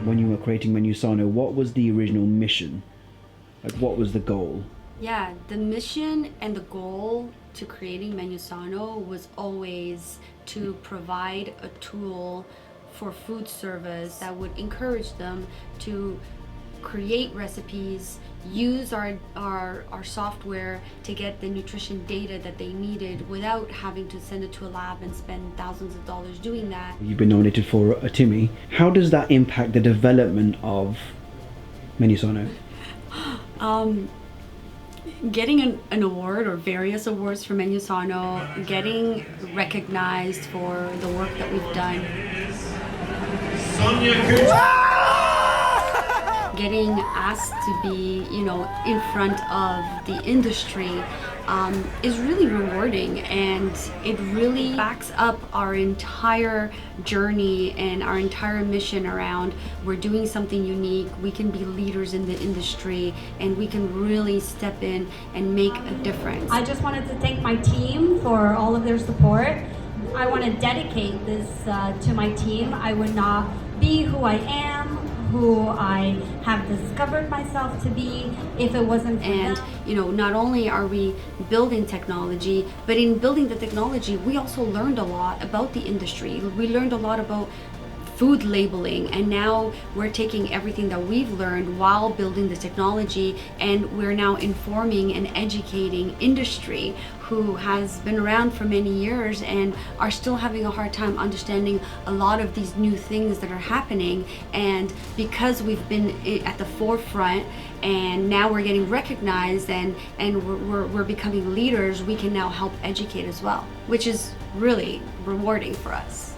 when you were creating MenuSano, what was the original mission? Like, what was the goal? Yeah, the mission and the goal to creating MenuSano was always to provide a tool for food service that would encourage them to create recipes, use our software to get the nutrition data that they needed without having to send it to a lab and spend thousands of dollars doing that. You've been nominated for a Timmy. How does that impact the development of MenuSano? Getting an award or various awards for MenuSano, getting recognized for the work that we've done. Sonia Couto. Getting asked to be, in front of the industry is really rewarding, and it really backs up our entire journey and our entire mission around we're doing something unique, we can be leaders in the industry, and we can really step in and make a difference. I just wanted to thank my team for all of their support. I want to dedicate this to my team. I would not be who I am, who I have discovered myself to be, if it wasn't for them. Not only are we building technology, but in building the technology, we also learned a lot about the industry. We learned a lot about food labeling, and now we're taking everything that we've learned while building the technology, and we're now informing and educating industry who has been around for many years and are still having a hard time understanding a lot of these new things that are happening. And because we've been at the forefront and now we're getting recognized and we're becoming leaders, we can now help educate as well, which is really rewarding for us.